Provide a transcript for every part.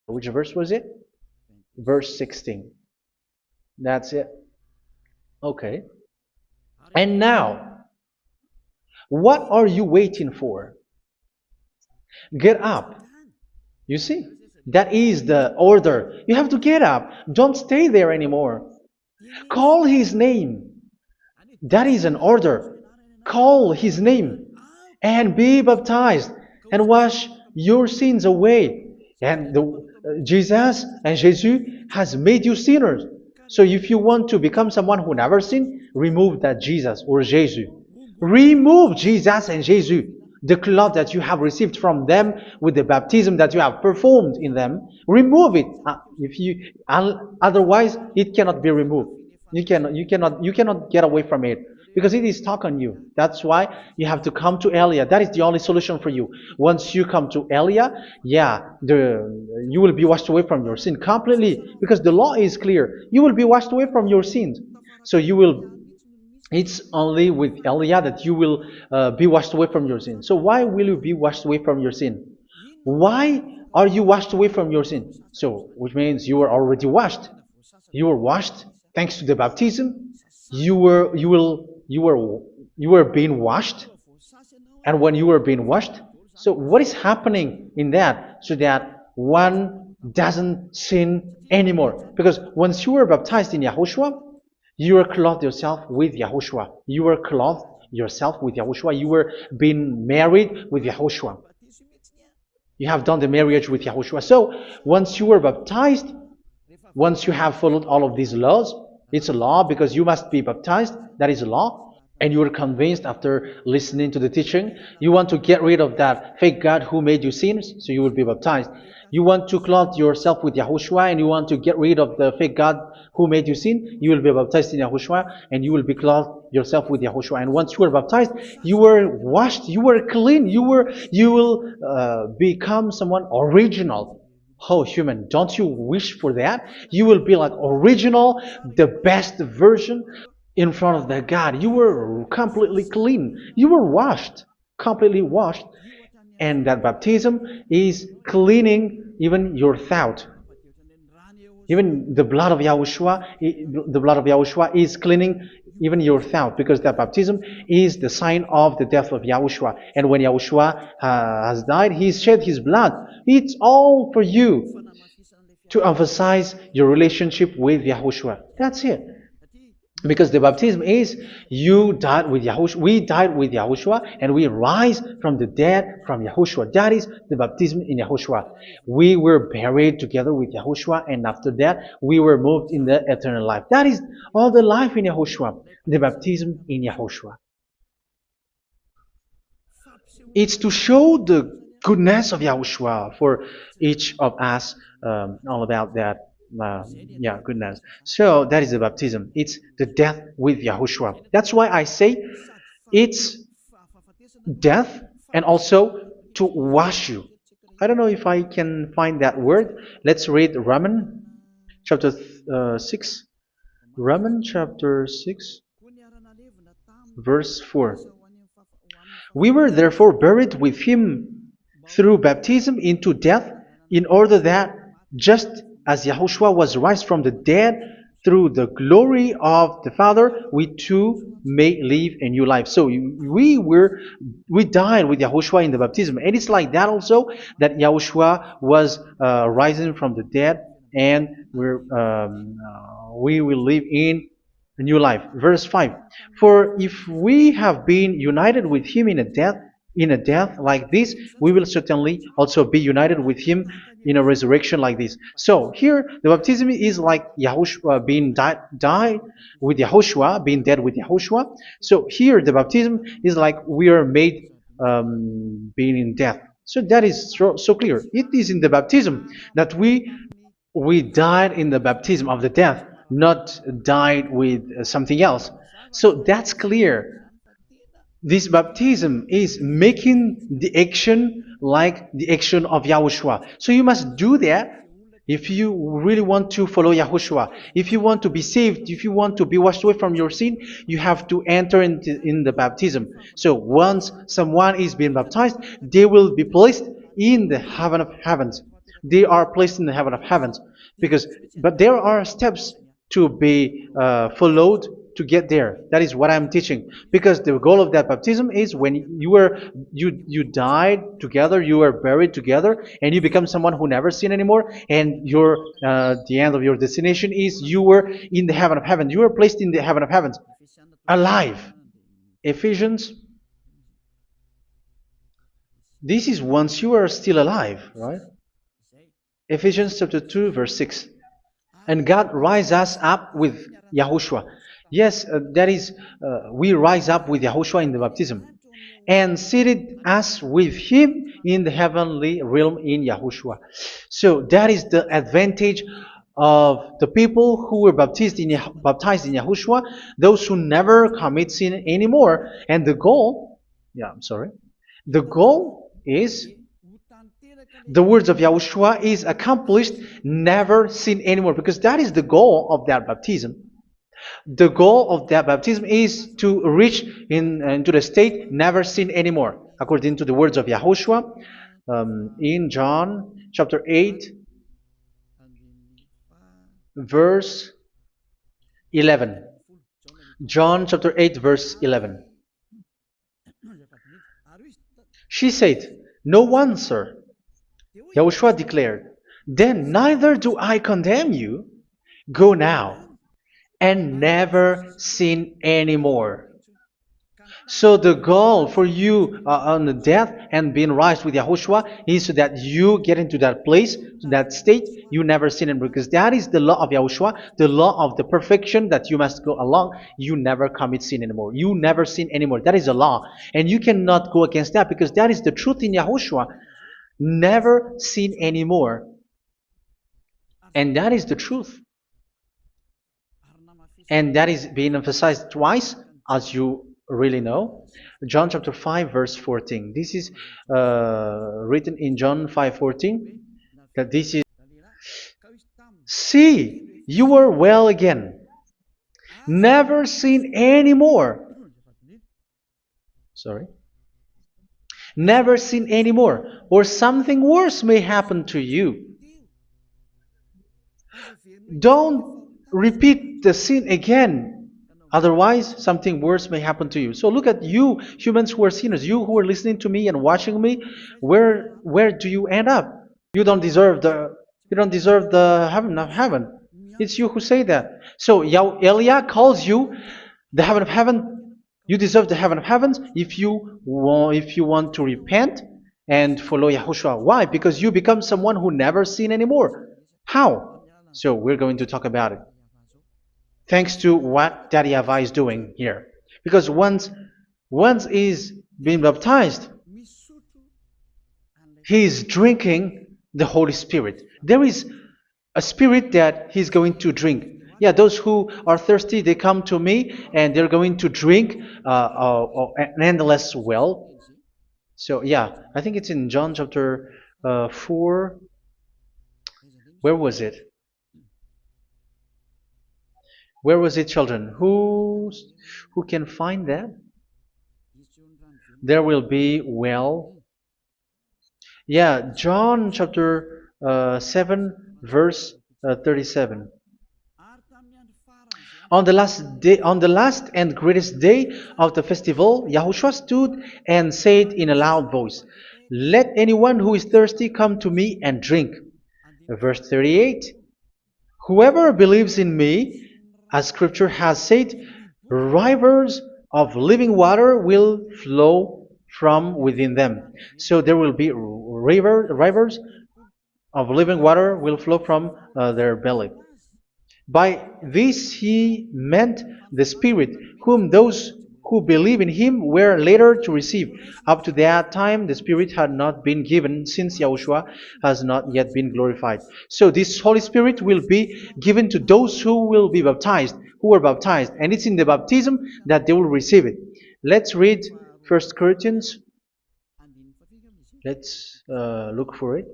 Which verse was it? Verse 16. That's it. Okay. And now, what are you waiting for? Get up. You see? That is the order. You have to get up. Don't stay there anymore. Call his name. That is an order. Call his name and be baptized and wash your sins away. And Jesus and Jesus has made you sinners. So if you want to become someone who never sinned, remove that Jesus or Jesus. Remove Jesus and Jesus, the cloth that you have received from them with the baptism that you have performed in them. Remove it. Otherwise, it cannot be removed. You cannot get away from it because it is stuck on you. That's why you have to come to Elia. That is the only solution for you. Once you come to Elia, you will be washed away from your sin completely because the law is clear. You will be washed away from your sins. So you will. It's only with Elia that you will be washed away from your sin. So why will you be washed away from your sin? Why are you washed away from your sin? So, which means you were already washed. You were washed thanks to the baptism. You were being washed, and when you were being washed, so what is happening in that? So that one doesn't sin anymore. Because once you were baptized in Yahushua, you were clothed yourself with Yahushua. You were clothed yourself with Yahushua. You were being married with Yahushua. You have done the marriage with Yahushua. So once you were baptized, once you have followed all of these laws, it's a law because you must be baptized. That is a law. And you are convinced after listening to the teaching, you want to get rid of that fake God who made you sinners, so you will be baptized. You want to clothe yourself with Yahushua and you want to get rid of the fake God who made you sin, you will be baptized in Yahushua and you will be clothed yourself with Yahushua. And once you are baptized, you were washed, you were clean, you will become someone original. Oh, human, don't you wish for that? You will be like original, the best version in front of the God. You were completely clean. You were washed, completely washed. And that baptism is cleaning even your thought. Even the blood of Yahushua is cleaning even your thought, because that baptism is the sign of the death of Yahushua. And when Yahushua has died, he shed his blood. It's all for you to emphasize your relationship with Yahushua. That's it. Because the baptism is you died with Yahushua, we died with Yahushua, and we rise from the dead from Yahushua. That is the baptism in Yahushua. We were buried together with Yahushua, and after that we were moved in the eternal life. That is all the life in Yahushua, the baptism in Yahushua. It's to show the goodness of Yahushua for each of us, all about that. Goodness. So that is the baptism. It's the death with Yahushua. That's why I say it's death and also to wash you. I don't know if I can find that word. Let's read Romans chapter 6. Romans chapter 6, verse 4. We were therefore buried with him through baptism into death, in order that just as Yahushua was raised from the dead through the glory of the Father, we too may live a new life. So we died with Yahushua in the baptism, and it's like that also, that Yahushua was rising from the dead, and we will live in a new life. Verse 5. For if we have been united with him in a death like this, we will certainly also be united with him in a resurrection like this. So here the baptism is like Yahushua being died with Yahushua, being dead with Yahushua. So here the baptism is like we are made being in death. So that is so clear. It is in the baptism that we died in the baptism of the death, not died with something else. So that's clear. This baptism is making the action like the action of Yahushua. So you must do that if you really want to follow Yahushua. If you want to be saved, if you want to be washed away from your sin, you have to enter in the baptism. So once someone is being baptized, they will be placed in the heaven of heavens. They are placed in the heaven of heavens. But there are steps to be followed to get there. That is what I'm teaching. Because the goal of that baptism is when you died together, you were buried together, and you become someone who never sin anymore. And the end of your destination is you were in the heaven of heaven. You were placed in the heaven of heavens, alive. Ephesians. This is once you are still alive, right? Ephesians chapter 2, verse 6. And God rise us up with YAHOSHUA. Yes, that is, we rise up with YAHOSHUA in the baptism. And seated us with Him in the heavenly realm in YAHOSHUA. So that is the advantage of the people who were baptized in YAHOSHUA, those who never commit sin anymore. And the goal is the words of YAHOSHUA is accomplished, never sin anymore, because that is the goal of that baptism. The goal of that baptism is to reach into the state never sin anymore, according to the words of YAHOSHUA in John chapter 8, verse 11. John chapter 8, verse 11. She said, "No one, sir." YAHOSHUA declared, "Then neither do I condemn you. Go now and never sin anymore." So the goal for you on the death and being raised with YAHOSHUA is so that you get into that place, that state, you never sin anymore. Because that is the law of YAHOSHUA, the law of the perfection that you must go along. You never commit sin anymore. You never sin anymore. That is a law. And you cannot go against that because that is the truth in YAHOSHUA. Never sin anymore. And that is the truth. And that is being emphasized twice, as you really know. John chapter 5, verse 14. This is written in John 5:14. That this is, "See, you are well again. Never sin anymore." Sorry. Never sin anymore, or something worse may happen to you. Don't repeat the sin again. Otherwise, something worse may happen to you. So look at you, humans who are sinners, you who are listening to me and watching me. Where do you end up? You don't deserve the heaven of heaven. It's you who say that. So Elia calls you the heaven of heaven. You deserve the heaven of heavens if you want to repent and follow YAHOSHUA. Why? Because you become someone who never sin anymore. How? So we're going to talk about it. Thanks to what Daddy YAHVAH is doing here. Because once he's being baptized, he's drinking the Holy Spirit. There is a spirit that he's going to drink. Yeah, those who are thirsty, they come to me and they're going to drink an endless well. So yeah, I think it's in John chapter 4. Where was it? Where was it, children? Who can find that? There will be well. Yeah, John chapter 7, verse 37. On the last and greatest day of the festival, YAHOSHUA stood and said in a loud voice, "Let anyone who is thirsty come to me and drink." Verse 38, "Whoever believes in me, as Scripture has said, rivers of living water will flow from within them." So there will be rivers of living water will flow from their belly. By this he meant the Spirit, whom those who believe in him were later to receive. Up to that time, the Spirit had not been given, since YAHOSHUA has not yet been glorified. So this Holy Spirit will be given to those who will be baptized, who are baptized. And it's in the baptism that they will receive it. Let's read 1 Corinthians. Let's look for it.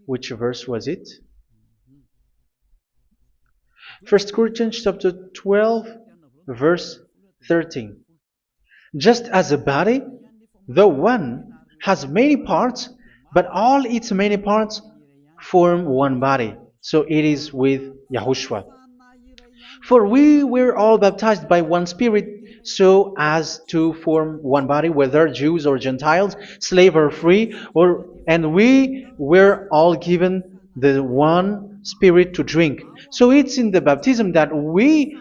Which verse was it? 1 Corinthians chapter 12, verse 13. "Just as a body, though one, has many parts, but all its many parts form one body. So it is with Yahushua. For we were all baptized by one Spirit, so as to form one body, whether Jews or Gentiles, slave or free, and we were all given the one Spirit to drink. So it's in the baptism that we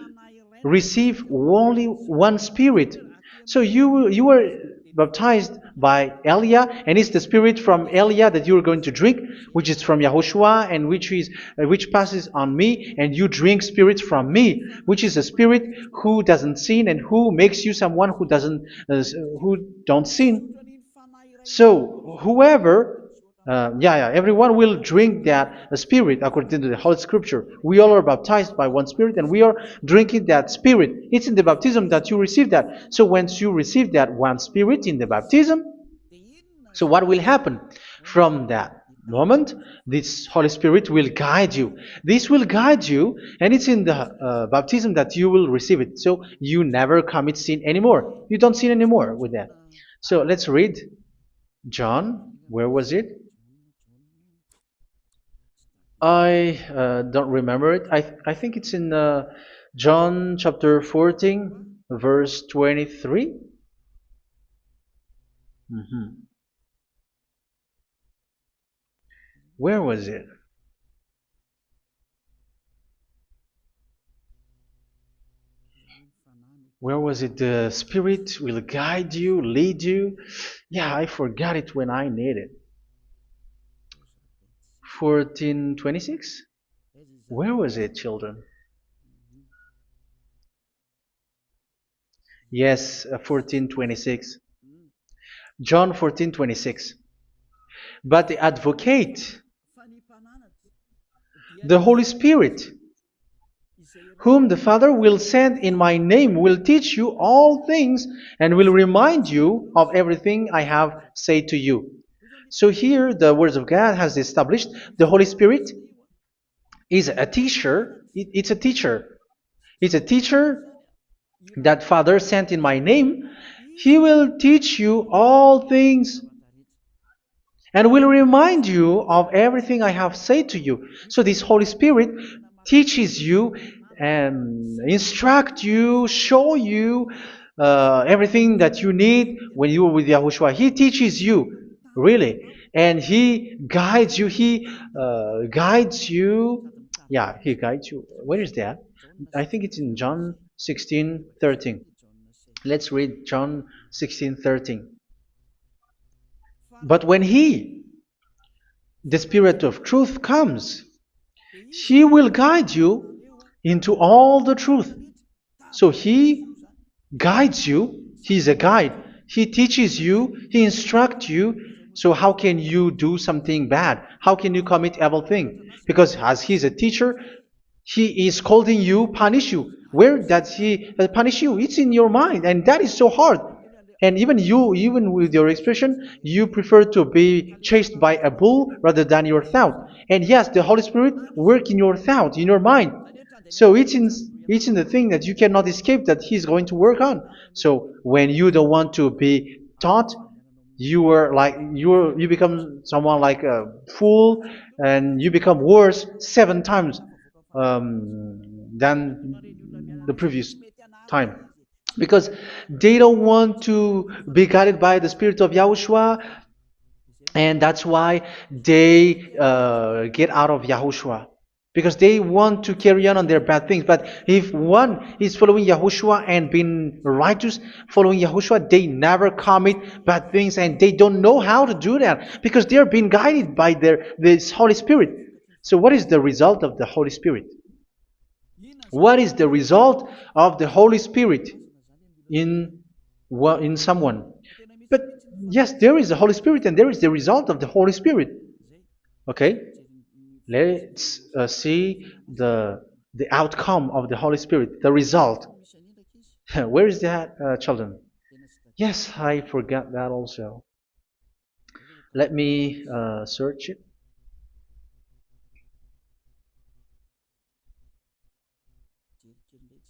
receive only one Spirit. So you were baptized by Elia, and it's the Spirit from Elia that you are going to drink, which is from Yahushua, and which passes on me, and you drink Spirit from me, which is a Spirit who doesn't sin and who makes you someone who don't sin. So whoever, everyone will drink that Spirit according to the Holy Scripture. We all are baptized by one Spirit, and we are drinking that Spirit. It's in the baptism that you receive that. So once you receive that one Spirit in the baptism, so what will happen from that moment? This Holy Spirit will guide you. This will guide you, and it's in the baptism that you will receive it. So you never commit sin anymore. You don't sin anymore with that. So let's read John. Where was it? I don't remember it. I think it's in John chapter 14, verse 23. Mhm. Where was it? Where was it? The Spirit will guide you, lead you. Yeah, I forgot it when I need it. 14:26? Where was it, children? Yes, 14:26. John 14:26. But the advocate, the Holy Spirit, whom the Father will send in my name, will teach you all things and will remind you of everything I have said to you. So here the words of God has established the Holy Spirit is a teacher. It's a teacher. It's a teacher that Father sent in my name. He will teach you all things and will remind you of everything I have said to you. So this Holy Spirit teaches you and instruct you, show you everything that you need when you are with Yahushua. He teaches you, really, and He guides you. He guides you. Yeah, He guides you. Where is that? I think it's in John 16:13. Let's read John 16:13. But when He, the Spirit of truth, comes, He will guide you into all the truth. So He guides you. He's a guide. He teaches you. He instructs you. So how can you do something bad? How can you commit evil thing? Because as He's a teacher, He is scolding you, punish you. Where does He punish you? It's in your mind, and that is so hard. And even you, even with your expression, you prefer to be chased by a bull rather than your thought. And yes, the Holy Spirit work in your thought, in your mind. So it's in the thing that you cannot escape that He's going to work on. So when you don't want to be taught, you become someone like a fool, and you become worse 7 times than the previous time, because they don't want to be guided by the Spirit of Yahushua, and that's why they get out of Yahushua, because they want to carry on their bad things. But if one is following Yahushua and being righteous, following Yahushua, they never commit bad things, and they don't know how to do that because they are being guided by this Holy Spirit. So what is the result of the Holy Spirit? What is the result of the Holy Spirit in someone? But yes, there is the Holy Spirit, and there is the result of the Holy Spirit. Okay, let's see the outcome of the Holy Spirit, the result. Where is that, children? Yes, I forgot that also. Let me search it.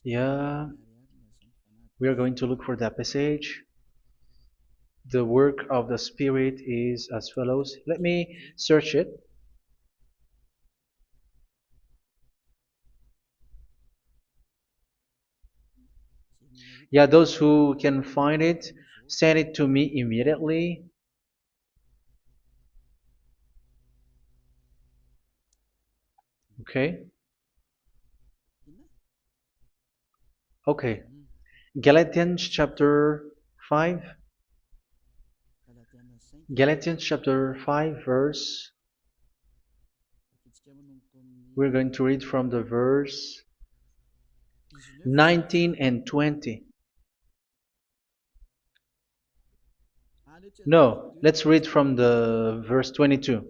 Yeah, we are going to look for that passage. The work of the Spirit is as follows. Let me search it. Yeah, those who can find it, send it to me immediately. Okay. Okay. Galatians chapter 5. Galatians chapter 5 verse. We're going to read from the verse 19 and 20. No, let's read from the verse 22.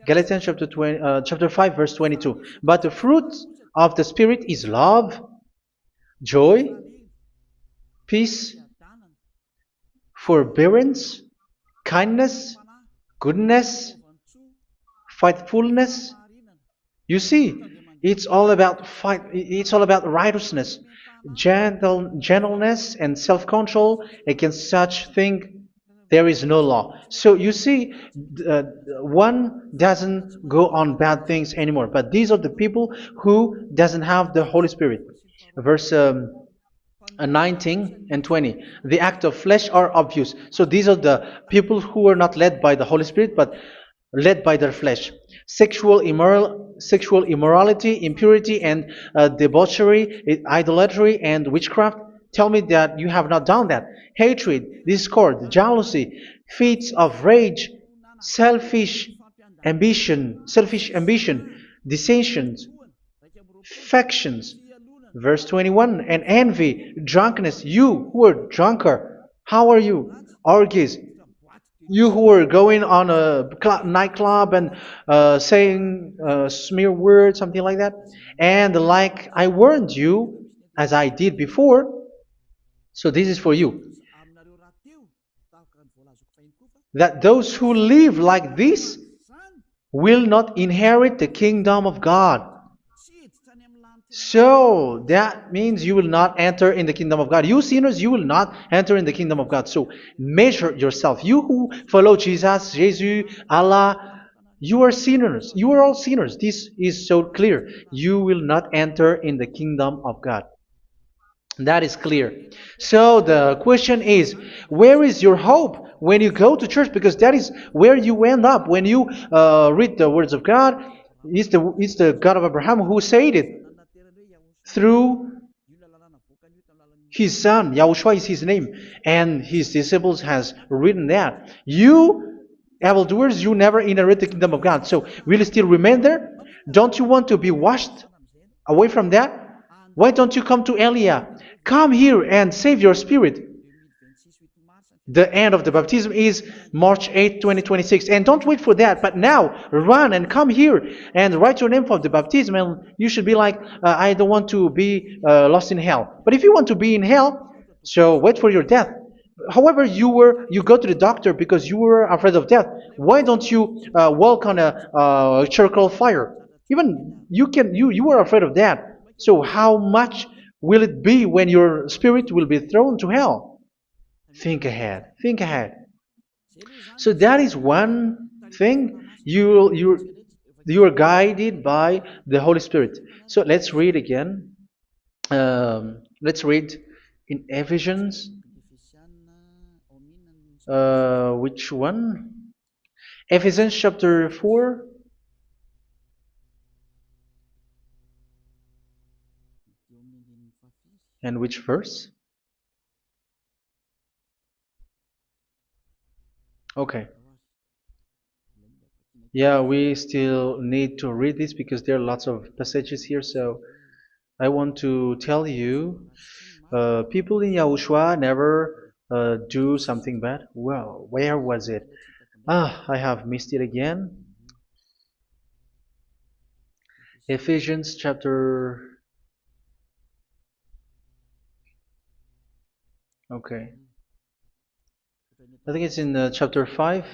Galatians chapter 5 verse 22. But the fruit of the Spirit is love, joy, peace, forbearance, kindness, goodness, faithfulness. You see, it's all about fight. It's all about righteousness, gentleness, and self-control. Against such thing, there is no law. So you see, one doesn't go on bad things anymore. But these are the people who doesn't have the Holy Spirit. Verse 19 and 20. The act of flesh are obvious. So these are the people who are not led by the Holy Spirit, but led by their flesh. Sexual immorality, impurity, and debauchery, idolatry, and witchcraft. Tell me that you have not done that. Hatred, discord, jealousy, fits of rage, selfish ambition, dissensions, factions. Verse 21, and envy, drunkenness. You who are drunker, how are you? Orgies. You who are going on a nightclub and saying smear words, something like that. And like I warned you, as I did before, so this is for you. That those who live like this will not inherit the kingdom of God. So that means you will not enter in the kingdom of God. You sinners, you will not enter in the kingdom of God. So measure yourself. You who follow Jesus, Allah, you are sinners. You are all sinners. This is so clear. You will not enter in the kingdom of God. That is clear. So the question is, where is your hope when you go to church? Because that is where you end up when you read the words of God. It's the God of Abraham who said it through his son. YAHOSHUAH is his name, and his disciples has written that. You evildoers, you never inherit the kingdom of God. So will you still remain there? Don't you want to be washed away from that? Why don't you come to Elia? Come here and save your spirit. The end of the baptism is March 8, 2026. And don't wait for that, but now run and come here and write your name for the baptism. And you should be like, I don't want to be lost in hell. But if you want to be in hell, so wait for your death. However, you go to the doctor because you were afraid of death. Why don't you walk on a charcoal fire? Even you were afraid of that. So how much will it be when your spirit will be thrown to hell? Think ahead. Think ahead. So that is one thing. You are guided by the Holy Spirit. So let's read again. Let's read in Ephesians. Which one? Ephesians chapter 4. And which verse? Okay. Yeah, we still need to read this because there are lots of passages here. So I want to tell you, people in YAHOSHUAH never do something bad. Well, where was it? I have missed it again. Ephesians chapter. Okay. I think it's in chapter 5.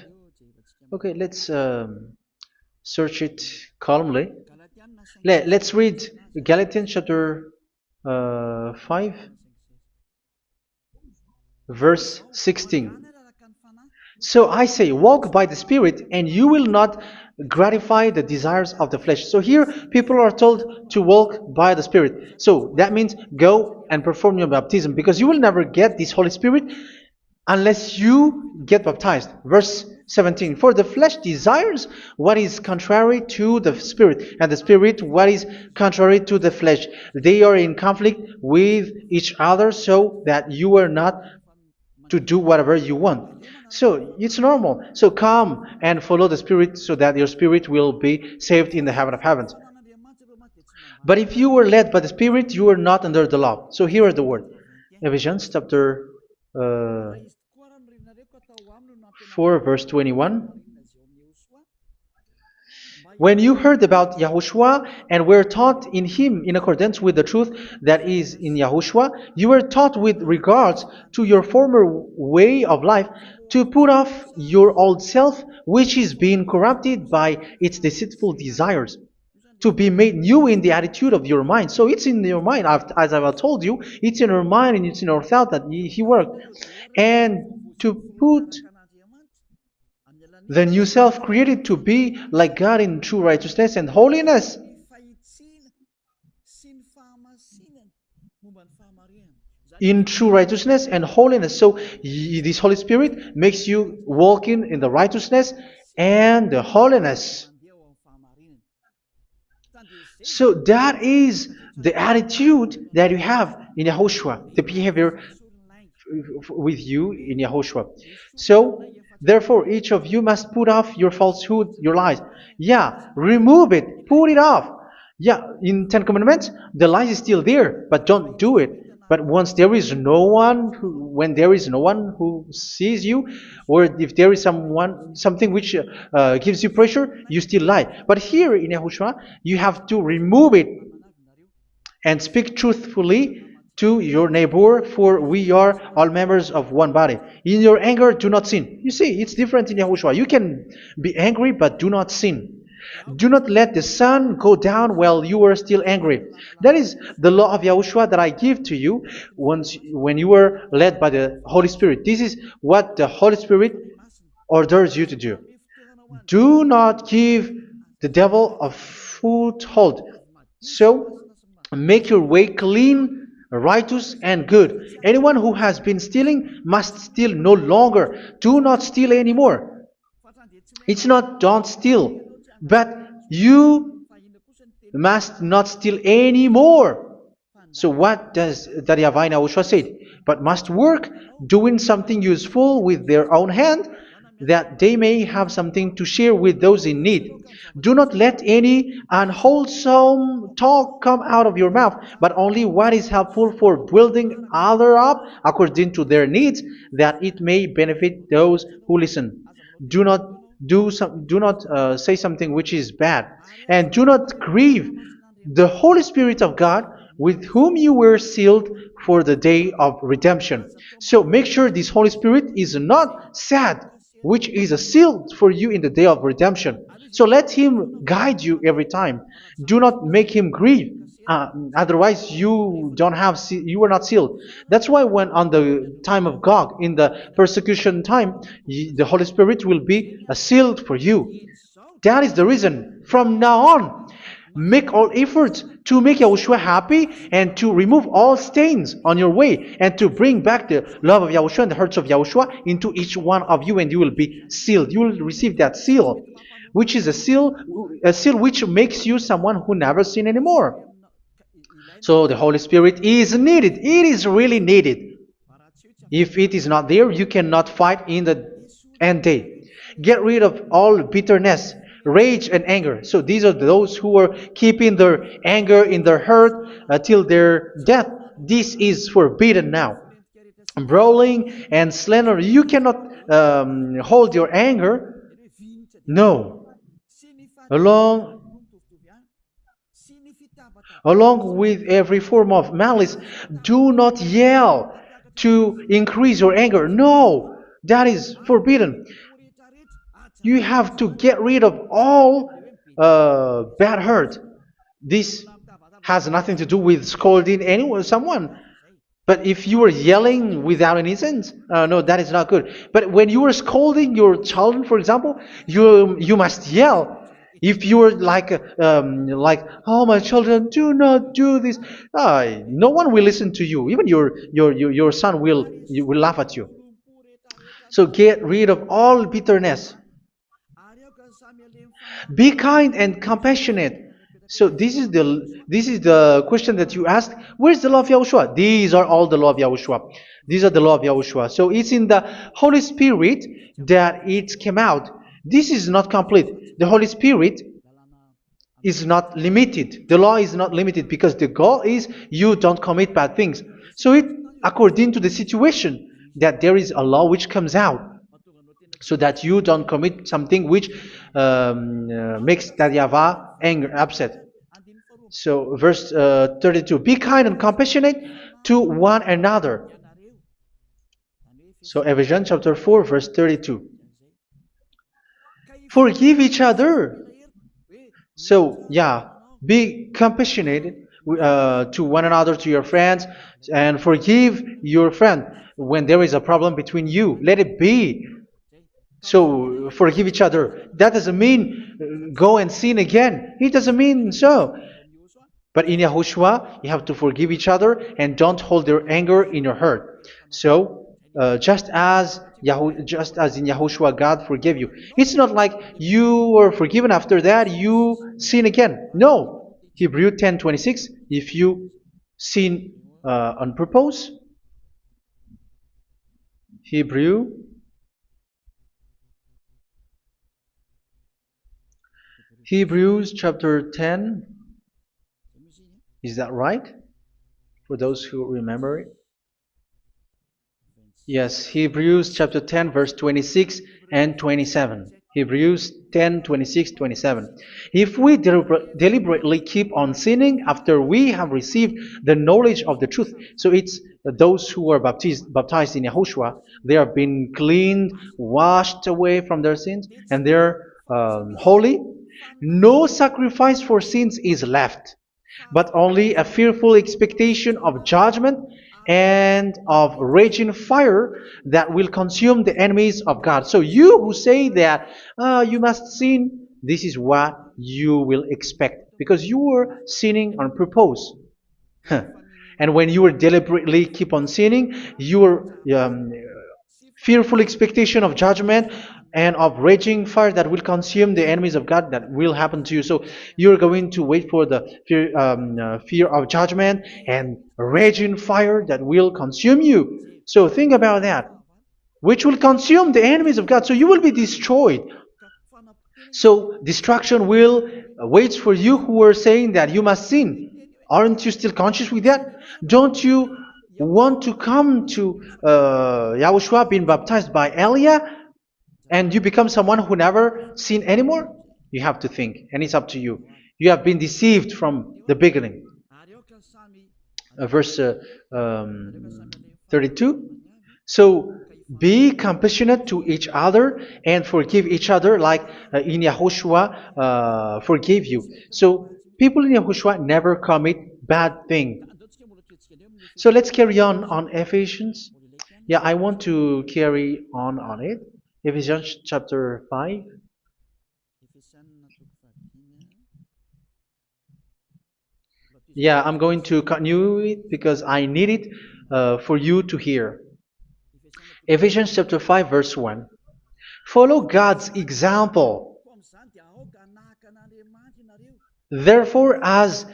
Okay, let's search it calmly. Let's read Galatians chapter 5, verse 16. So I say, walk by the Spirit, and you will not gratify the desires of the flesh. So here, people are told to walk by the Spirit. So that means go and perform your baptism, because you will never get this Holy Spirit unless you get baptized. Verse 17, for the flesh desires what is contrary to the Spirit, and the Spirit what is contrary to the flesh. They are in conflict with each other, so that you are not to do whatever you want. So it's normal. So come and follow the Spirit, so that your spirit will be saved in the heaven of heavens. But if you were led by the Spirit, you are not under the law. So here are the word. Ephesians chapter 4, verse 21. When you heard about Yahushua and were taught in him in accordance with the truth that is in Yahushua, you were taught with regards to your former way of life to put off your old self, which is being corrupted by its deceitful desires, to be made new in the attitude of your mind. So it's in your mind, as I've told you, it's in your mind and it's in your thought that he worked. And to put the new self created to be like God in true righteousness and holiness. In true righteousness and holiness. So this Holy Spirit makes you walking in the righteousness and the holiness. So that is the attitude that you have in Yahushua, the behavior with you in Yahushua. So therefore, each of you must put off your falsehood, your lies. Yeah, remove it, put it off. Yeah, in Ten Commandments, the lies is still there, but don't do it. But once there is no one, when there is no one who sees you, or if there is something which gives you pressure, you still lie. But here in Yahushua, you have to remove it and speak truthfully to your neighbor, for we are all members of one body. In your anger, do not sin. You see, it's different in Yahushua. You can be angry, but do not sin. Do not let the sun go down while you are still angry. That is the law of Yahushua that I give to you when you were led by the Holy Spirit. This is what the Holy Spirit orders you to do. Do not give the devil a foothold. So, make your way clean, righteous, and good. Anyone who has been stealing must steal no longer. Do not steal anymore. It's not don't steal, but you must not steal anymore. So what does the YAHVAH YAHOSHUA say? But must work, doing something useful with their own hand, that they may have something to share with those in need. Do not let any unwholesome talk come out of your mouth, but only what is helpful for building others up according to their needs, that it may benefit those who listen. Do not say something which is bad, and do not grieve the Holy Spirit of God, with whom you were sealed for the day of redemption. So make sure this Holy Spirit is not sad, which is a seal for you in the day of redemption. So let him guide you every time. Do not make him grieve. Otherwise, you are not sealed. That's why when on the time of Gog, in the persecution time, the Holy Spirit will be sealed for you. That is the reason. From now on, make all efforts to make Yahushua happy and to remove all stains on your way and to bring back the love of Yahushua and the hearts of Yahushua into each one of you, and you will be sealed. You will receive that seal, which is a seal which makes you someone who never sin anymore. So the Holy Spirit is needed. It is really needed. If it is not there, you cannot fight in the end day. Get rid of all bitterness, rage, and anger. So these are those who are keeping their anger in their heart till their death. This is forbidden now. Brawling and slander. You cannot hold your anger. No. Along with every form of malice, do not yell to increase your anger. No, that is forbidden. You have to get rid of all bad hurt. This has nothing to do with scolding someone, But if you were yelling without any sense, no, that is not good. But when you were scolding your children, for example, you must yell. If you were like, oh my children, do not do this, no one will listen to you. Even your son will laugh at you. So get rid of all bitterness. Be kind and compassionate. So this is the question that you asked. Where's the law of Yahushua? These are all the law of Yahushua. These are the law of Yahushua. So it's in the Holy Spirit that it came out. This is not complete. The Holy Spirit is not limited. The law is not limited because the goal is you don't commit bad things. So it according to the situation that there is a law which comes out so that you don't commit something which makes that YAHVAH anger, upset. So verse 32, be kind and compassionate to one another. So Ephesians chapter 4 verse 32. Forgive each other. So yeah, be compassionate to one another, to your friends, and forgive your friend when there is a problem between you. Let it be. So forgive each other. That doesn't mean go and sin again. It doesn't mean so. But in Yahushua, you have to forgive each other and don't hold their anger in your heart. So just as in Yahushua, God forgave you. It's not like you were forgiven after that you sin again. No. Hebrew 10:26. If you sin on purpose, Hebrews chapter 10. Is that right? For those who remember it. Yes, Hebrews chapter 10 verse 26 and 27. Hebrews 10, 26, 27. If we deliberately keep on sinning after we have received the knowledge of the truth, so it's those who are baptized in Yahushua, they have been cleaned, washed away from their sins, and they're holy. No sacrifice for sins is left, but only a fearful expectation of judgment and of raging fire that will consume the enemies of God. So you who say that you must sin, this is what you will expect because you were sinning on purpose. And when you were deliberately keep on sinning, your fearful expectation of judgment and of raging fire that will consume the enemies of God that will happen to you. So you're going to wait for the fear of judgment and raging fire that will consume you. So think about that, which will consume the enemies of God. So you will be destroyed. So destruction will wait for you who are saying that you must sin. Aren't you still conscious with that? Don't you want to come to Yahushua being baptized by Elia and you become someone who never sin anymore? You have to think, and it's up to you. You have been deceived from the beginning. Verse 32. So be compassionate to each other and forgive each other like in Yahushua forgave you. So people in Yahushua never commit bad thing. So let's carry on Ephesians. Yeah, I want to carry on it. Ephesians chapter 5. Yeah, I'm going to continue it because I need it for you to hear. Ephesians chapter 5 verse 1. Follow God's example. Therefore, as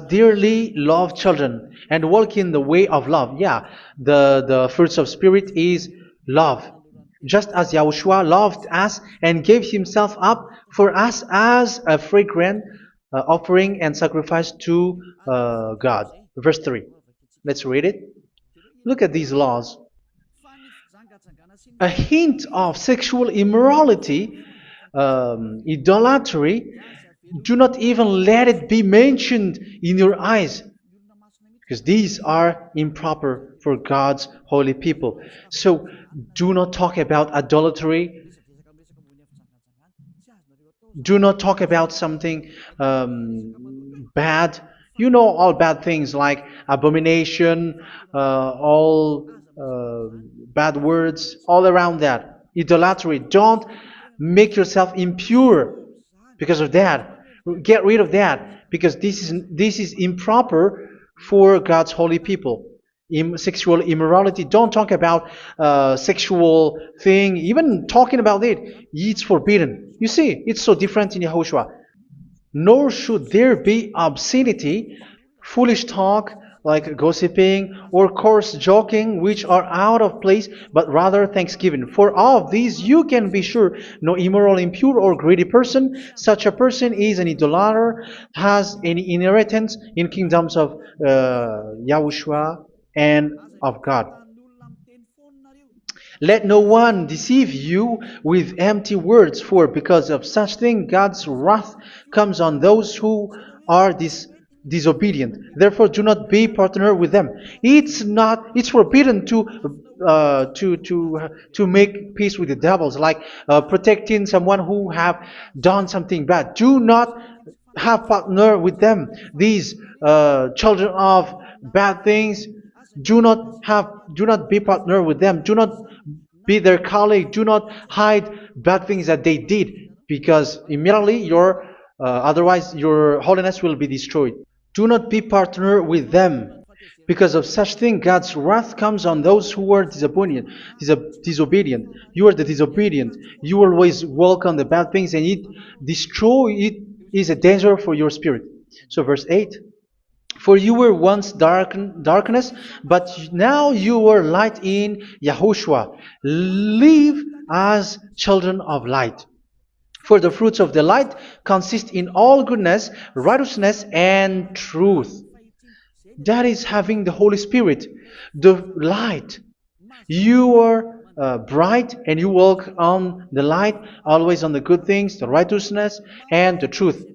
dearly loved children, and walk in the way of love. Yeah, the fruits of spirit is love. Just as Yahushua loved us and gave himself up for us as a fragrant offering and sacrifice to God. Verse 3. Let's read it. Look at these laws. A hint of sexual immorality, idolatry, do not even let it be mentioned in your eyes, because these are improper for God's holy people. So do not talk about idolatry. Do not talk about something bad. You know all bad things like abomination, all bad words, all around that. Idolatry. Don't make yourself impure because of that. Get rid of that because this is improper for God's holy people. Sexual immorality. Don't talk about sexual thing. Even talking about it's forbidden. You see, it's so different in Yahushua. Nor should there be obscenity, foolish talk, like gossiping, or coarse joking, which are out of place, but rather thanksgiving. For of these you can be sure, no immoral, impure, or greedy person, such a person is an idolater, has any inheritance in kingdoms of Yahushua and of God. Let no one deceive you with empty words, for because of such thing God's wrath comes on those who are disobedient. Therefore, do not be partner with them. It's forbidden to make peace with the devils, like protecting someone who have done something bad. Do not have partner with them. These children of bad things. Do not be partner with them. Do not be their colleague. Do not hide bad things that they did, because immediately otherwise your holiness will be destroyed. Do not be partner with them. Because of such thing, God's wrath comes on those who are disobedient. You are the disobedient. You always walk on the bad things, and it is a danger for your spirit. So verse 8. For you were once darkness, but now you are light in Yahushua. Live as children of light. For the fruits of the light consist in all goodness, righteousness, and truth. That is having the Holy Spirit, the light. You are bright and you walk on the light, always on the good things, the righteousness, and the truth.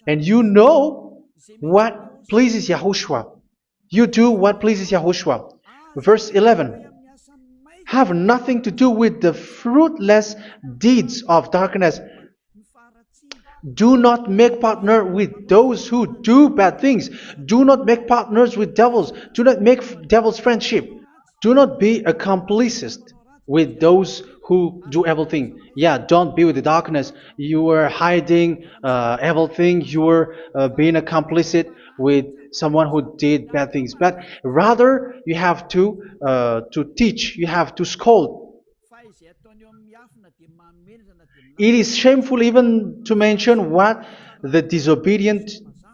And you know what pleases Yahushua. You do what pleases Yahushua. Verse 11. Have nothing to do with the fruitless deeds of darkness. Do not make partner with those who do bad things. Do not make partners with devils. Do not make devils friendship. Do not be accomplices with those who do evil things. Yeah, don't be with the darkness. You are hiding evil things. You are being a complicit with someone who did bad things. But rather, you have to teach. You have to scold. It is shameful even to mention what the disobedient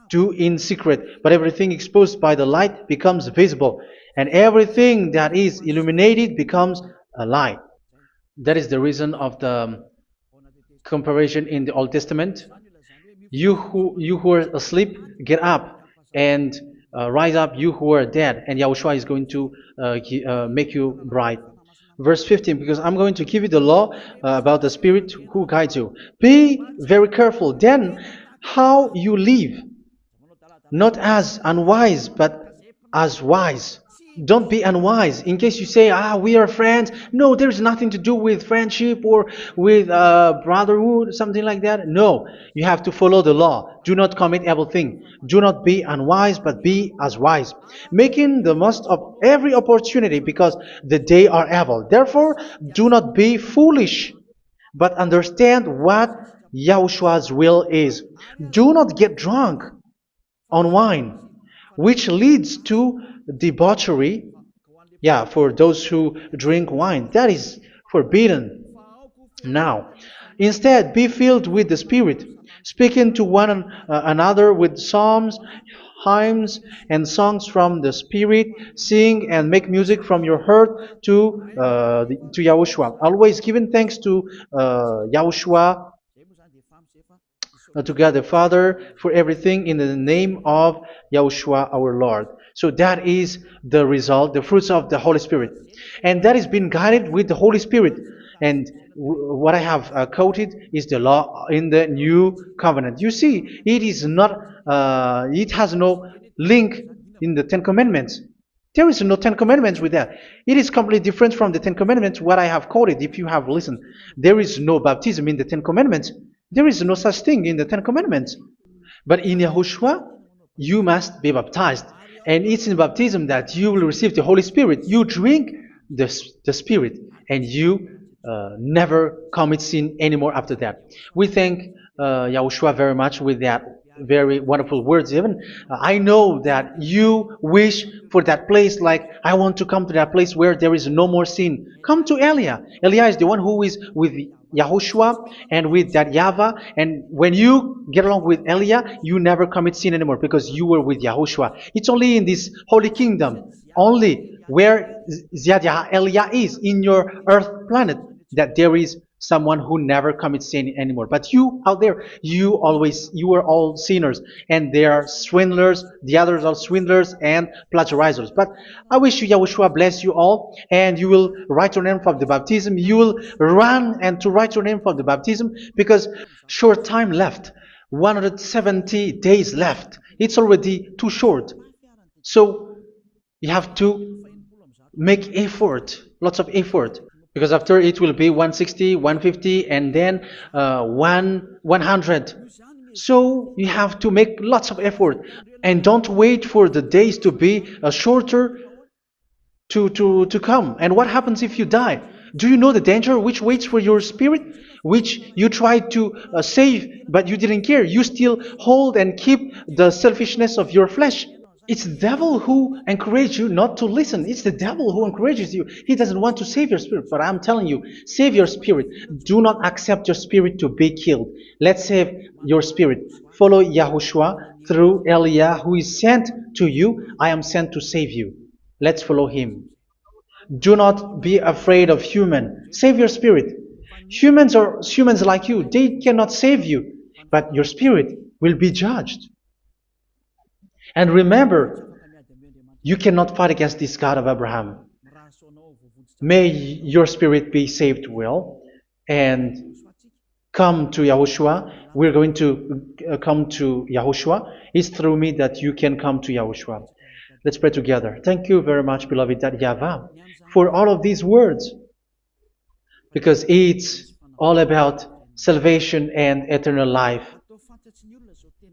do in secret, but everything exposed by the light becomes visible, and everything that is illuminated becomes a light. That is the reason of the comparison in the Old Testament. You who are asleep, get up and rise up, you who are dead, and Yahushua is going to make you bright. Verse 15, because I'm going to give you the law about the Spirit who guides you. Be very careful then how you live, not as unwise, but as wise. Don't be unwise. In case you say, we are friends. No, there's nothing to do with friendship or with brotherhood, something like that. No, you have to follow the law. Do not commit evil thing. Do not be unwise, but be as wise, making the most of every opportunity, because the day are evil. Therefore, do not be foolish, but understand what Yahushua's will is. Do not get drunk on wine, which leads to debauchery. Yeah, for those who drink wine, that is forbidden now. Instead, be filled with the Spirit, speaking to one another with psalms, hymns, and songs from the Spirit. Sing and make music from your heart to Yahushua, always giving thanks to Yahushua, to God the Father, for everything in the name of Yahushua our Lord. So that is the result, the fruits of the Holy Spirit. And that is being guided with the Holy Spirit. And what I have quoted is the law in the new covenant. You see, it has no link in the Ten Commandments. There is no Ten Commandments with that. It is completely different from the Ten Commandments, what I have quoted, if you have listened. There is no baptism in the Ten Commandments. There is no such thing in the Ten Commandments. But in Yahushua, you must be baptized. And it's in baptism that you will receive the Holy Spirit. You drink the Spirit, and you never commit sin anymore after that. We thank Yahushua very much with that very wonderful words. Even I know that you wish for that place, like I want to come to that place where there is no more sin. Come to Elia. Elia is the one who is with Yahushua and with that YAHVAH. And when you get along with Elia, you never commit sin anymore because you were with Yahushua. It's only in this holy kingdom, only where Ziad Elia is, in your earth planet, that there is someone who never commits sin anymore. But you out there, you are all sinners, and they are swindlers. The others are swindlers and plagiarizers. But I wish you, Yahushua, bless you all, and you will write your name for the baptism. You will run and to write your name for the baptism, because short time left, 170 days left. It's already too short. So you have to make effort, lots of effort, because after it will be 160, 150, and then 100. So you have to make lots of effort, and don't wait for the days to be shorter to come. And what happens if you die? Do you know the danger which waits for your spirit, which you tried to save, but you didn't care? You still hold and keep the selfishness of your flesh. It's the devil who encourages you not to listen. It's the devil who encourages you. He doesn't want to save your spirit. But I'm telling you, save your spirit. Do not accept your spirit to be killed. Let's save your spirit. Follow Yahushua through Elia, who is sent to you. I am sent to save you. Let's follow him. Do not be afraid of human. Save your spirit. Humans are humans like you. They cannot save you. But your spirit will be judged. And remember, you cannot fight against this God of Abraham. May your spirit be saved well and come to Yahushua. We're going to come to Yahushua. It's through me that you can come to Yahushua. Let's pray together. Thank you very much, beloved YAHVAH, for all of these words, because it's all about salvation and eternal life.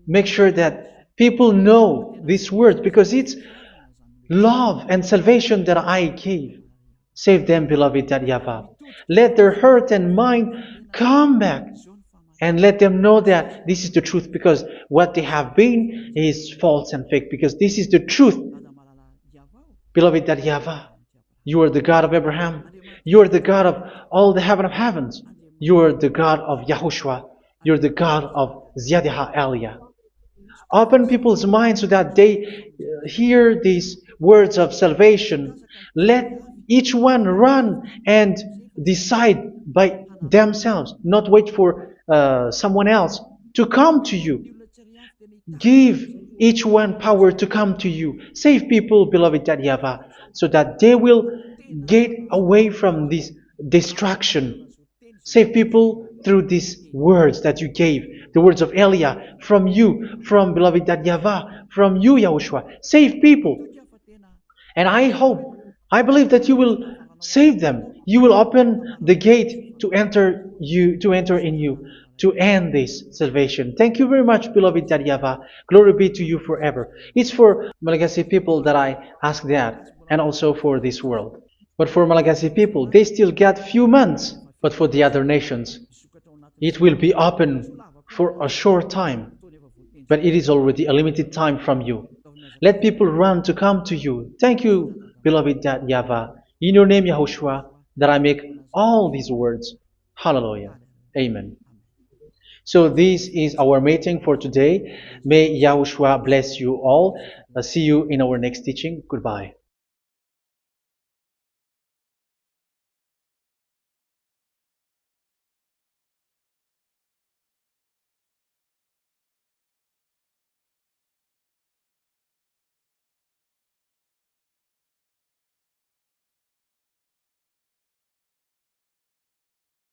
Make sure that people know these words, because it's love and salvation that I gave. Save them, beloved YAHVAH. Let their heart and mind come back, and let them know that this is the truth, because what they have been is false and fake, because this is the truth. Beloved YAHVAH, you are the God of Abraham. You are the God of all the heaven of heavens. You are the God of Yahushua. You are the God of Ziad Elia. Open people's minds so that they hear these words of salvation. Let each one run and decide by themselves, not wait for someone else to come to you. Give each one power to come to you. Save people, beloved YAHVAH, so that they will get away from this distraction. Save people through these words that you gave, the words of Elia, from you, from beloved YAHVAH, from you, Yahushua. Save people. And I believe that you will save them. You will open the gate to enter in you, to end this salvation. Thank you very much, beloved YAHVAH. Glory be to you forever. It's for Malagasy people that I ask that, and also for this world. But for Malagasy people, they still get few months. But for the other nations, it will be open for a short time. But it is already a limited time from you. Let people run to come to you. Thank you, beloved YAHVAH. In your name, Yahushua, that I make all these words. Hallelujah. Amen. So this is our meeting for today. May Yahushua bless you all. See you in our next teaching. Goodbye.